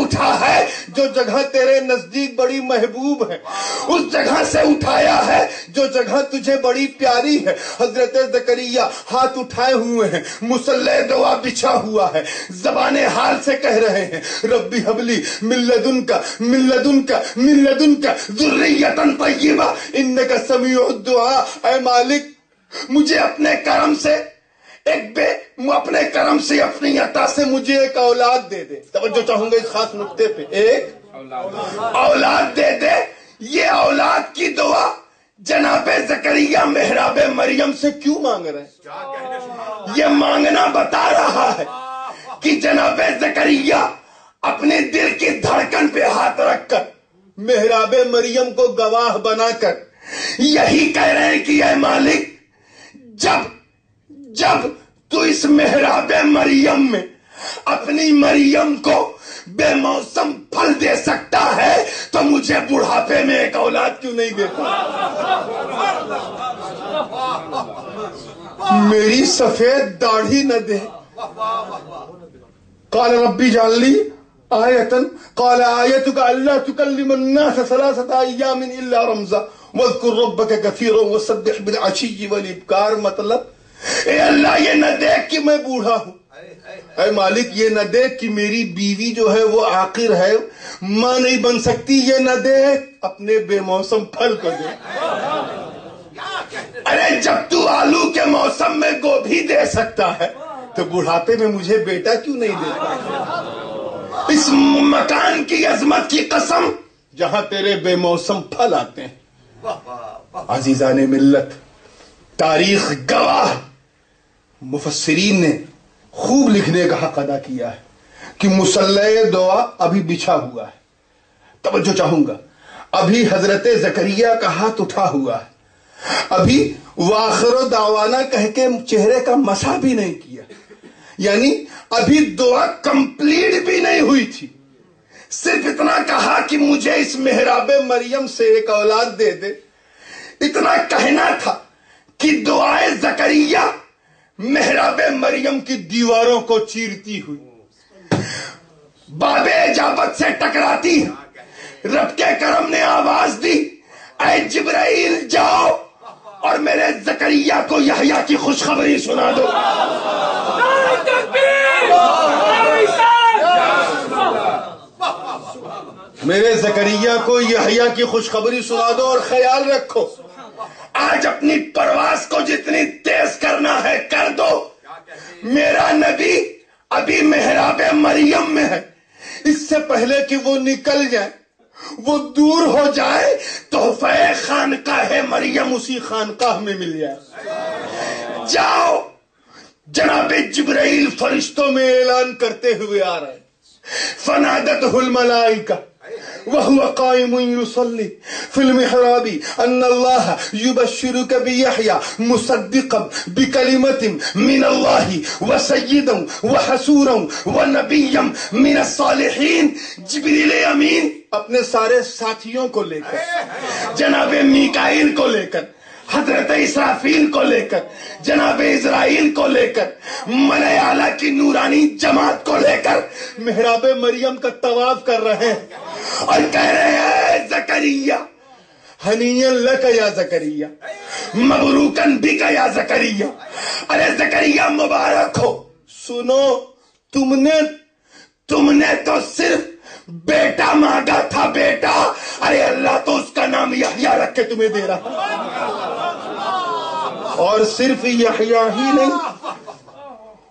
اٹھا ہے جو جگہ تیرے نزدیک بڑی محبوب ہے، اس جگہ سے اٹھایا ہے جو جگہ تجھے بڑی پیاری ہے۔ حضرت زکریا ہاتھ اٹھائے ہوئے ہیں، مصلی دعا بچھا ہوا ہے، زبان حال سے کہہ رہے ہیں ربی حبلی من لدنک من لدنک من لدنک ذریۃ طیبہ انک سمیع الدعاء۔ اے مالک مجھے اپنے کرم سے اپنے کرم سے اپنی عطا سے مجھے ایک اولاد دے دے۔ توجہ چاہوں گا اس خاص نقطے پہ، ایک اولاد دے دے۔ یہ اولاد کی دعا جناب زکریا محراب مریم سے کیوں مانگ رہے ہیں؟ یہ مانگنا بتا رہا ہے کہ جناب زکریا اپنے دل کی دھڑکن پہ ہاتھ رکھ کر محراب مریم کو گواہ بنا کر یہی کہہ رہے ہیں کہ اے مالک جب تو اس محراب مریم میں اپنی مریم کو بے موسم پھل دے سکتا ہے تو مجھے بڑھاپے میں ایک اولاد کیوں نہیں دیتا؟ میری سفید داڑھی نہ دے۔ قال ربی اجعل لی آیۃ قال آیتک الا تکلم الناس ثلاثۃ ایام الا رمزا واذکر ربک کثیرا وسبح بالعشی والابکار۔ مطلب اے اللہ یہ نہ دیکھ کہ میں بوڑھا ہوں، اے مالک یہ نہ دیکھ کہ میری بیوی جو ہے وہ عاقر ہے، ماں نہیں بن سکتی، یہ نہ دیکھ اپنے بے موسم پھل کو دے۔ ارے جب تو آلو کے موسم میں گوبھی دے سکتا ہے تو بڑھاپے میں مجھے بیٹا کیوں نہیں دیتا؟ اس مکان کی عظمت کی قسم جہاں تیرے بے موسم پھل آتے ہیں۔ عزیزان ملت، تاریخ گواہ، مفسرین نے خوب لکھنے کا حق ادا کیا ہے کہ مصلی دعا ابھی بچھا ہوا ہے۔ توجہ چاہوں گا، ابھی حضرت زکریا کا ہاتھ اٹھا ہوا ہے، ابھی وآخر دعوانا کہہ کے چہرے کا مسح بھی نہیں کیا، یعنی ابھی دعا کمپلیٹ بھی نہیں ہوئی تھی، صرف اتنا کہا کہ مجھے اس محراب مریم سے ایک اولاد دے دے۔ اتنا کہنا تھا کہ دعائے زکریا محراب مریم کی دیواروں کو چیرتی ہوئی باب اجابت سے ٹکراتی ہے۔ رب کے کرم نے آواز دی، اے جبرائیل جاؤ اور میرے زکریا کو یحییٰ کی خوشخبری سنا دو۔ میرے زکریا کو یحییٰ کی خوشخبری سنا دو، اور خیال رکھو آج اپنی پرواز کو جتنی تیز کرنا ہے کر دو۔ میرا نبی ابھی محراب مریم میں ہے، اس سے پہلے کہ وہ نکل جائے، وہ دور ہو جائے، تحفہ خانقاہ مریم اسی خانقاہ میں مل جائے۔ جاؤ، جناب جبرائیل فرشتوں میں اعلان کرتے ہوئے آ رہے ہیں، فنادتہ الملائکہ وهو قائم يصلي في المحراب ان الله يبشرك بيحيى مصدقا بكلمة من الله وسيدا وحسورا ونبيا من الصالحين۔ جبریل امین اپنے سارے ساتھیوں کو لے کر، جناب میکائیل کو لے کر، حضرت اسرافیل کو لے کر، جناب اسرائیل کو لے کر، ملائے اعلیٰ کی نورانی جماعت کو لے کر محراب مریم کا طواف کر رہے ہیں اور کہہ رہے ہیں زکریا ہنیئا لک یا زکریا مبروکن بک یا زکریا۔ ارے زکریا مبارک ہو، سنو تم نے تو صرف بیٹا مانگا تھا، بیٹا، ارے اللہ تو اس کا نام یحییٰ رکھ کے تمہیں دے رہا، اور صرف یحییٰ ہی نہیں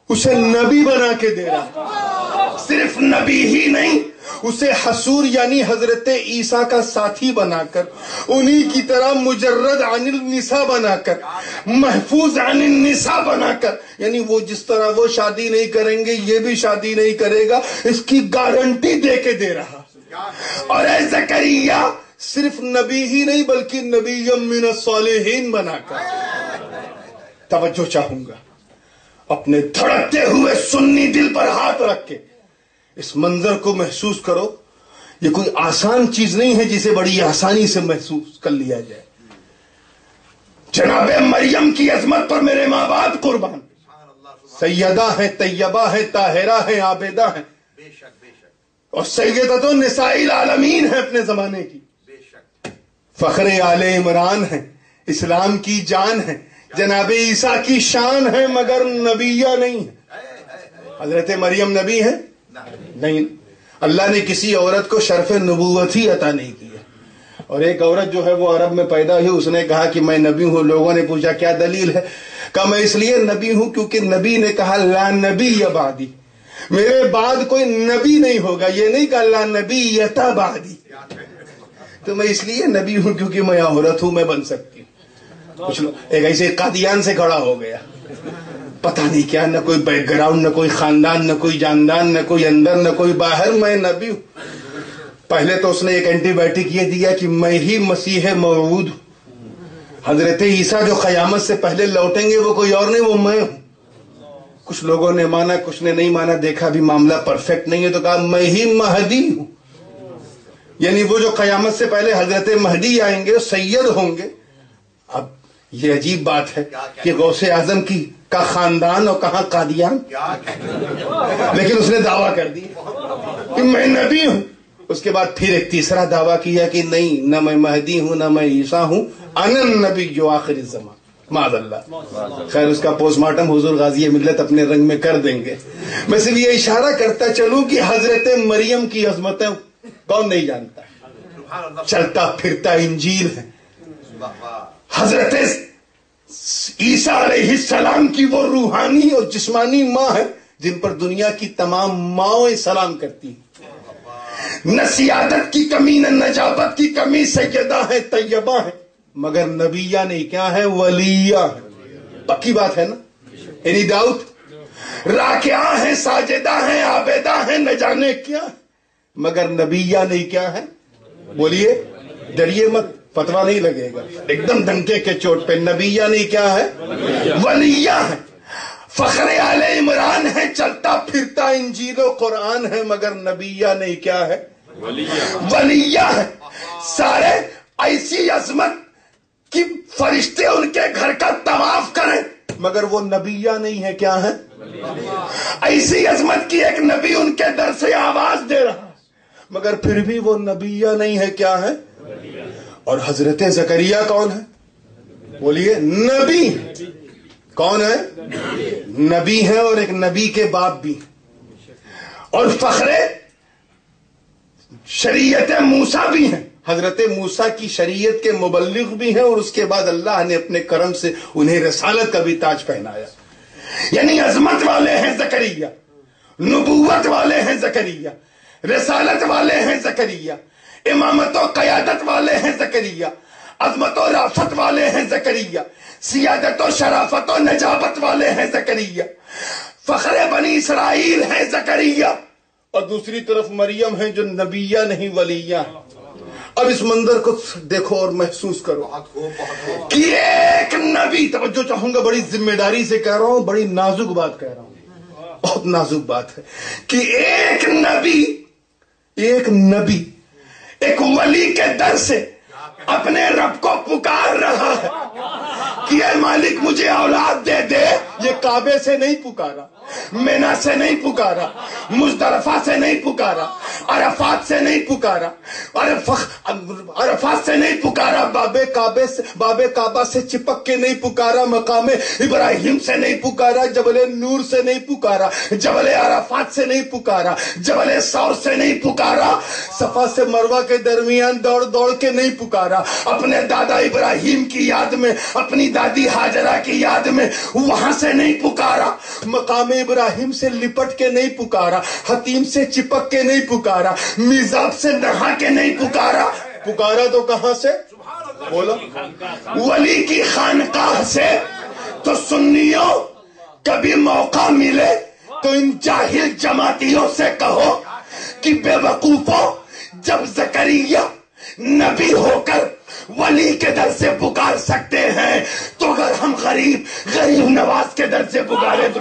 اسے نبی بنا کے دے رہا، صرف نبی ہی نہیں اسے حسور یعنی حضرت عیسیٰ کا ساتھی بنا کر، انہی کی طرح مجرد عن النساء بنا کر، محفوظ عن النساء بنا کر، یعنی وہ جس طرح وہ شادی نہیں کریں گے یہ بھی شادی نہیں کرے گا، اس کی گارنٹی دے کے دے رہا۔ اور اے زکریا صرف نبی ہی نہیں بلکہ نبی من الصالحین بنا کر۔ توجہ چاہوں گا، اپنے دھڑکتے ہوئے سنی دل پر ہاتھ رکھ کے اس منظر کو محسوس کرو۔ یہ کوئی آسان چیز نہیں ہے جسے بڑی آسانی سے محسوس کر لیا جائے۔ جناب مریم کی عظمت پر میرے ماں باپ قربان، سیدہ ہیں، طیبہ ہیں، طاہرہ ہیں، عابدہ ہیں، اور سیدۃ النساء العالمین ہے اپنے زمانے کی، فخر آل عمران ہے، اسلام کی جان ہے، جناب عیسیٰ کی شان ہے، مگر نبیہ نہیں ہے۔ حضرت مریم نبی ہے؟ نہیں۔ اللہ نے کسی عورت کو شرف نبوت ہی عطا نہیں کی ہے۔ اور ایک عورت جو ہے وہ عرب میں پیدا ہوئی، اس نے کہا کہ میں نبی ہوں۔ لوگوں نے پوچھا کیا دلیل ہے؟ کہا میں اس لیے نبی ہوں کیونکہ نبی نے کہا لا نبی بعدی، میرے بعد کوئی نبی نہیں ہوگا، یہ نہیں کہا لا نبی بعدی، تو میں اس لیے نبی ہوں کیونکہ میں عورت ہوں، میں بن سکتی ہوں۔ کچھ لوگ ایک ایسے قادیان سے کھڑا ہو گیا، پتہ نہیں کیا، نہ کوئی بیک گراؤنڈ، نہ کوئی خاندان، نہ کوئی جاندان، نہ کوئی اندر نہ کوئی باہر، میں نبی ہوں۔ پہلے تو اس نے ایک اینٹی بائیوٹک یہ دیا کہ میں ہی مسیح موعود ہوں، حضرت عیسیٰ جو قیامت سے پہلے لوٹیں گے وہ کوئی اور نہیں، وہ میں ہوں۔ کچھ لوگوں نے مانا، کچھ نے نہیں مانا، دیکھا بھی معاملہ پرفیکٹ نہیں ہے تو کہا میں ہی مہدی ہوں، یعنی وہ جو قیامت سے پہلے حضرت مہدی آئیں گے، سید ہوں گے۔ اب یہ عجیب بات ہے کہ غوث اعظم کا خاندان اور کہاں قادیان، لیکن اس نے دعویٰ کر دیا کہ میں نبی ہوں۔ اس کے بعد پھر ایک تیسرا دعویٰ کیا کہ نہیں، نہ میں مہدی ہوں، نہ میں عیسیٰ ہوں، انا النبی جو آخر الزمان، معاذ اللہ۔ خیر اس کا پوسٹ مارٹم حضور غازی ملت اپنے رنگ میں کر دیں گے۔ میں صرف یہ اشارہ کرتا چلوں کہ حضرت مریم کی عظمتیں کون نہیں جانتا، چلتا پھرتا انجیل ہے۔ حضرت عیسیٰ علیہ السلام کی وہ روحانی اور جسمانی ماں ہے جن پر دنیا کی تمام ماؤں سلام کرتی ہیں۔ نہ سیادت کی کمی، نہ نجابت کی کمی، سیدہ ہے، طیبہ ہے، مگر نبیہ نہیں، کیا ہے؟ ولیہ ہے۔ پکی بات ہے نا؟ Any doubt? راکعہ ہیں، ساجدہ ہیں، عابدہ ہیں، نہ جانے کیا، مگر نبیہ نہیں، کیا ہے؟ بولیے، ڈریے مت، فتویٰ نہیں لگے گا، ایک دم ڈنکے کے چوٹ پہ، نبیہ نہیں، کیا ہے؟ ولیہ ہے۔ فخر آل عمران ہے، چلتا پھرتا انجیل و قرآن ہے، مگر نبیہ نہیں، کیا ہے؟ ولیہ ہے۔ سارے ایسی عظمت کہ فرشتے ان کے گھر کا طواف کریں، مگر وہ نبیہ نہیں ہے، کیا ہے؟ ایسی عظمت کی ایک نبی ان کے در سے آواز دے رہا مگر پھر بھی وہ نبیہ نہیں ہے، کیا ہے؟ اور حضرت زکریا کون ہے؟ بولیے، نبی۔ کون ہے؟ نبی ہے، اور ایک نبی کے باپ بھی، اور فخر شریعت موسیٰ بھی ہیں، حضرت موسیٰ کی شریعت کے مبلغ بھی ہیں، اور اس کے بعد اللہ نے اپنے کرم سے انہیں رسالت کا بھی تاج پہنایا۔ یعنی عظمت والے ہیں زکریا، نبوت والے ہیں زکریا، رسالت والے ہیں زکریا، امامت و قیادت والے ہیں زکریا، عظمت و رافت والے ہیں زکریا، سیادت و شرافت و نجابت والے ہیں زکریا، فخر بنی اسرائیل ہیں زکریا، اور دوسری طرف مریم ہے جو نبیہ نہیں ولیہ۔ اب اس منظر کو دیکھو اور محسوس کرو کہ ایک نبی، توجہ چاہوں گا، بڑی ذمہ داری سے کہہ رہا ہوں، بڑی نازک بات کہہ رہا ہوں، بہت نازک بات ہے کہ ایک نبی ایک ولی کے در سے اپنے رب کو پکار رہا ہے کہ اے مالک مجھے اولاد دے دے۔ یہ کعبے سے نہیں پکارا، مینا سے نہیں پکارا، مزدلفہ سے نہیں پکارا، عرفات سے نہیں پکارا، عرفات سے نہیں پکارا، باب کعبہ سے چپک کے نہیں پکارا، مقام ابراہیم سے نہیں پکارا، جبل نور سے نہیں پکارا، جبل عرفات سے نہیں پکارا، جبل ثور سے نہیں پکارا، صفا سے مروہ کے درمیان دوڑ دوڑ کے نہیں پکارا، اپنے دادا ابراہیم کی یاد میں، اپنی دادی ہاجرہ کی یاد میں وہاں سے نہیں پکارا، مقام ابراہیم سے لپٹ کے نہیں پکارا، حتیم سے چپک کے نہیں پکارا، میزاب سے نہا کے نہیں پکارا، پکارا تو کہاں سے؟ بولو، ولی کی خانقاہ سے۔ تو سنیوں، کبھی موقع ملے تو ان جاہل جماعتیوں سے کہو کہ بے وقوفوں، جب زکریا نبی ہو کر ولی کے در سے پکار سکتے ہیں تو اگر ہم غریب نواز کے در سے پکارے تو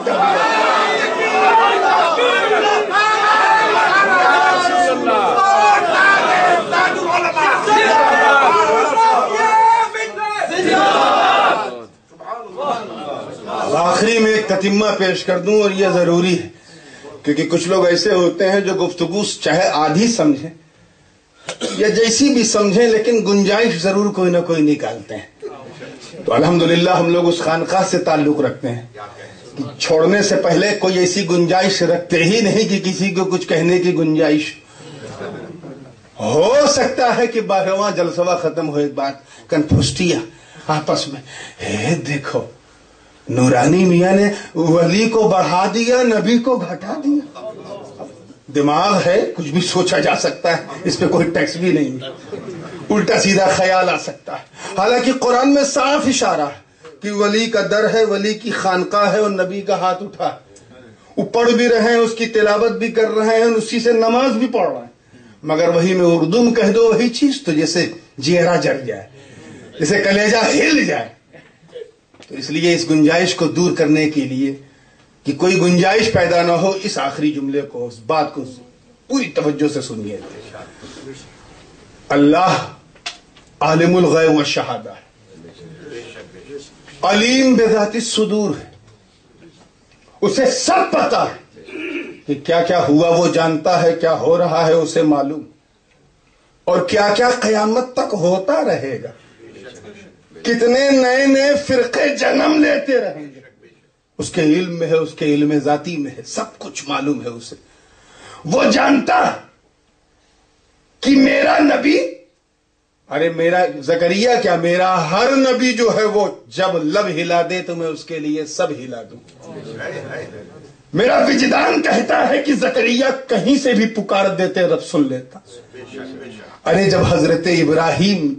آخری میں ایک تتمہ پیش کر دوں، اور یہ ضروری ہے کیونکہ کچھ لوگ ایسے ہوتے ہیں جو گفتگو چاہے آدھی سمجھیں یا جیسی بھی سمجھیں لیکن گنجائش ضرور کوئی نہ کوئی نکالتے ہیں. تو الحمدللہ ہم لوگ اس خانقاہ سے تعلق رکھتے ہیں کہ چھوڑنے سے پہلے کوئی ایسی گنجائش رکھتے ہی نہیں کہ کسی کو کچھ کہنے کی گنجائش ہو سکتا ہے کہ 12واں جلسہ ختم ہو ایک بات کنفوسٹیا آپس میں دیکھو نورانی میاں نے ولی کو بڑھا دیا نبی کو گھٹا دیا. دماغ ہے کچھ بھی سوچا جا سکتا ہے, اس پہ کوئی ٹیکس بھی نہیں, الٹا سیدھا خیال آ سکتا ہے. حالانکہ قرآن میں صاف اشارہ ہے کہ ولی کا در ہے, ولی کی خانقاہ ہے اور نبی کا ہاتھ اٹھا ہے. وہ پڑھ بھی رہے ہیں, اس کی تلاوت بھی کر رہے ہیں, اسی سے نماز بھی پڑھ رہے ہیں, مگر وہی میں اردو میں کہہ دو وہی چیز تو جیسے جیرا جل جائے, جیسے کلیجہ ہل جائے. تو اس لیے اس گنجائش کو دور کرنے کے لیے کہ کوئی گنجائش پیدا نہ ہو, اس آخری جملے کو, اس بات کو پوری توجہ سے سنیے. اللہ عالم الغیب والشہادہ ہے, علیم بذات الصدور ہے, اسے سب پتا ہے کہ کیا کیا ہوا وہ جانتا ہے, کیا ہو رہا ہے اسے معلوم, اور کیا کیا قیامت تک ہوتا رہے گا, کتنے نئے نئے فرقے جنم لیتے رہیں گے, اس کے علم میں ہے, اس کے علم ذاتی میں ہے, سب کچھ معلوم ہے اسے. وہ جانتا کہ میرا نبی, ارے میرا زکریا کیا, میرا ہر نبی جو ہے وہ جب لب ہلا دے تو میں اس کے لیے سب ہلا دوں. میرا وجدان کہتا ہے کہ زکریا کہیں سے بھی پکار دیتے رب سن لیتا. ارے جب حضرت ابراہیم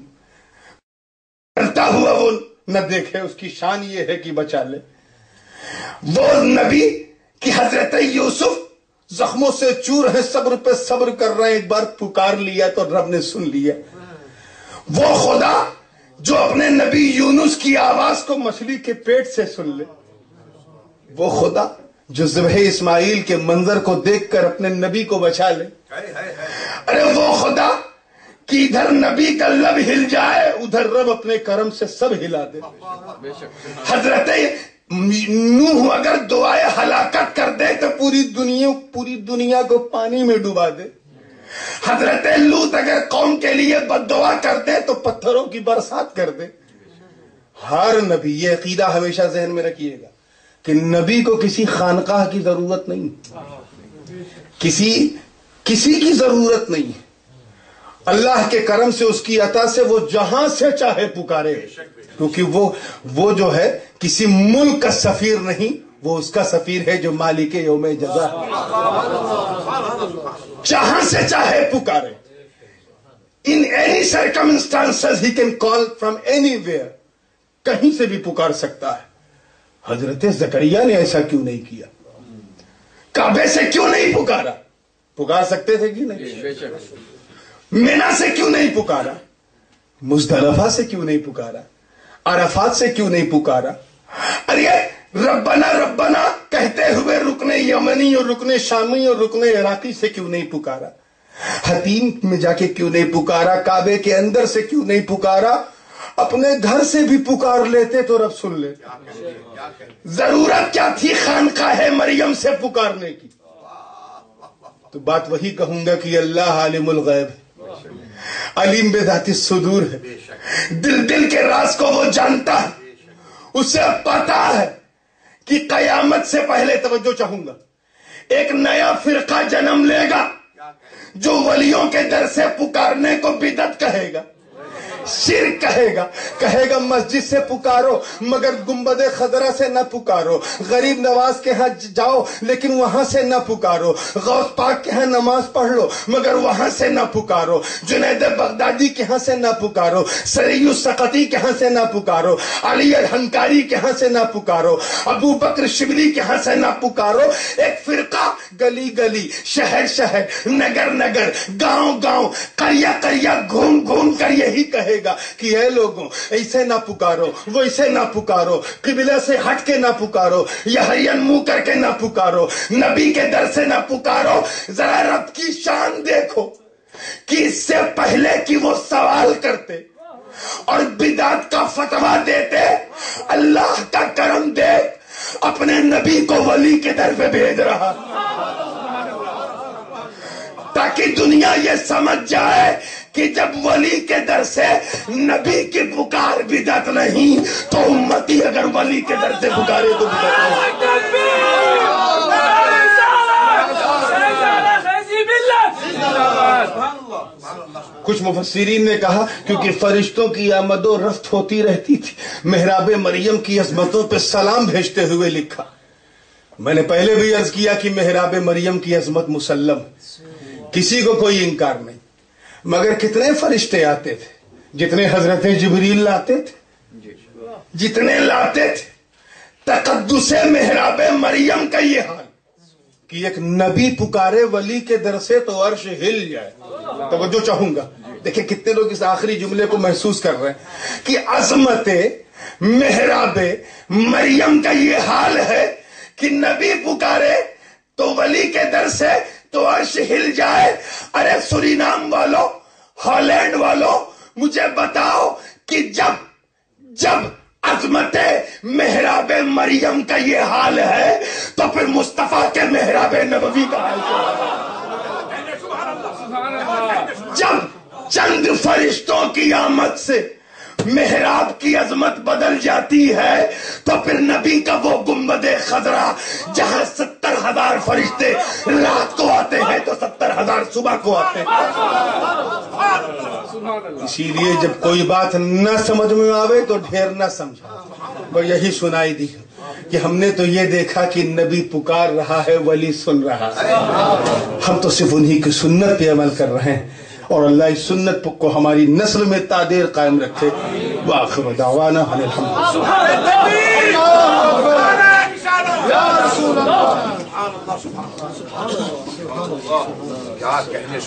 کرتا ہوا وہ نہ دیکھے, اس کی شان یہ ہے کہ بچا لے. وہ نبی کہ حضرت یوسف زخموں سے چور ہیں, صبر پہ صبر کر رہے ہیں, ایک بار پکار لیا تو رب نے سن لیا. وہ خدا جو اپنے نبی یونس کی آواز کو مچھلی کے پیٹ سے سن لے. وہ خدا جو ذبح اسماعیل کے منظر کو دیکھ کر اپنے نبی کو بچا لے. ارے وہ خدا کہ ادھر نبی کا لب ہل جائے, ادھر رب اپنے کرم سے سب ہلا دے. حضرت نوح اگر دعائے ہلاکت کر دے تو پوری دنیا کو پانی میں ڈبا دے. حضرت لوط اگر قوم کے لیے بد دعا کر دے تو پتھروں کی برسات کر دے. ہر نبی, یہ عقیدہ ہمیشہ ذہن میں رکھیے گا کہ نبی کو کسی خانقاہ کی ضرورت نہیں, کسی کی ضرورت نہیں. اللہ کے کرم سے, اس کی عطا سے وہ جہاں سے چاہے پکارے, کیونکہ وہ جو ہے کسی ملک کا سفیر نہیں, وہ اس کا سفیر ہے جو مالک یوم جزا ہے. جہاں سے چاہے پکارے. In any circumstances he can call from anywhere, کہیں سے بھی پکار سکتا ہے. حضرت زکریا نے ایسا کیوں نہیں کیا؟ کعبے سے کیوں نہیں پکارا؟ پکار سکتے تھے کہ نہیں؟ مینا سے کیوں نہیں پکارا؟ مزدلفہ سے کیوں نہیں پکارا؟ عرفات سے کیوں نہیں پکارا؟ ارے ربنا ربنا کہتے ہوئے رکن یمنی اور رکن شامی اور رکن عراقی سے کیوں نہیں پکارا؟ حتیم میں جا کے کیوں نہیں پکارا؟ کعبے کے اندر سے کیوں نہیں پکارا؟ اپنے گھر سے بھی پکار لیتے تو رب سن لیتے. ضرورت کیا تھی خانقاہ مریم سے پکارنے کی؟ تو بات وہی کہوں گا کہ اللہ عالم الغیب ہے, علیم بذات الصدور ہے. دل کے راز کو وہ جانتا ہے, اسے پتا ہے کہ قیامت سے پہلے, توجہ چاہوں گا, ایک نیا فرقہ جنم لے گا جو ولیوں کے در سے پکارنے کو بدعت کہے گا, شرک کہے گا مسجد سے پکارو مگر گنبد خضرا سے نہ پکارو, غریب نواز کے ہاں جاؤ لیکن وہاں سے نہ پکارو, غوث پاک کے ہاں نماز پڑھ لو مگر وہاں سے نہ پکارو, جنید بغدادی کے ہاں سے نہ پکارو, سری السقطی کے ہاں سے نہ پکارو, علی الحنکاری کے ہاں سے نہ پکارو, ابو بکر شبلی کے ہاں سے نہ پکارو. ایک فرقہ گلی گلی, شہر شہر, نگر نگر, گاؤں گاؤں, قریہ قریہ گھوم گھوم کر یہی کہے گا کہ اے لوگوں ایسے نہ پکارو, وہ اسے نہ پکارو, قبلہ سے ہٹ کے نہ پکارو, یحین منہ کر کے نہ پکارو, نبی کے در سے نہ پکارو. ذرا رب کی شان دیکھو کہ اس سے پہلے کہ وہ سوال کرتے اور بدعت کا فتویٰ دیتے, اللہ کا کرم دیکھ اپنے نبی کو ولی کے در پہ بھیج رہا. تاکہ دنیا یہ سمجھ جائے کہ جب ولی کے در سے نبی کی پکار بدعت نہیں تو امتی اگر ولی کے در سے پکارے تو بدعت نہیں۔ کچھ مفسرین نے کہا کیونکہ فرشتوں کی آمد و رفت ہوتی رہتی تھی، محراب مریم کی عظمتوں پہ سلام بھیجتے ہوئے لکھا۔ میں نے پہلے بھی عرض کیا کہ محراب مریم کی عظمت مسلم، کسی کو کوئی انکار نہیں، مگر کتنے فرشتے آتے تھے جتنے حضرت جبریل لاتے تھے، جتنے لاتے تھے۔ تقدس محراب مریم کا یہ حال کہ ایک نبی پکارے ولی کے در سے تو عرش ہل جائے۔ توجہ چاہوں گا، دیکھیں کتنے لوگ اس آخری جملے کو محسوس کر رہے ہیں کہ عظمت محراب مریم کا یہ حال ہے کہ نبی پکارے تو ولی کے در سے تو عرش ہل جائے۔ ارے سورینام والو، ہالینڈ والو، مجھے بتاؤ کہ جب عظمت محراب مریم کا یہ حال ہے تو پھر مصطفیٰ کے محراب نبوی کا حال کیا؟ جب چند فرشتوں کی آمد سے محراب کی عظمت بدل جاتی ہے تو پھر نبی کا وہ گنبد خضرا جہاں 70,000 فرشتے رات کو آتے ہیں تو 70,000 صبح کو آتے ہیں۔ اسی لیے جب کوئی بات نہ سمجھ میں آوے تو ڈھیر نہ سمجھا، وہ یہی سنائی دی کہ ہم نے تو یہ دیکھا کہ نبی پکار رہا ہے ولی سن رہا ہے، ہم تو صرف انہی کی سنت پہ عمل کر رہے ہیں، اور اللہ اس سنت کو ہماری نسل میں تعدیر قائم رکھے۔ وآخر دعوانا ان الحمد کیا کہنے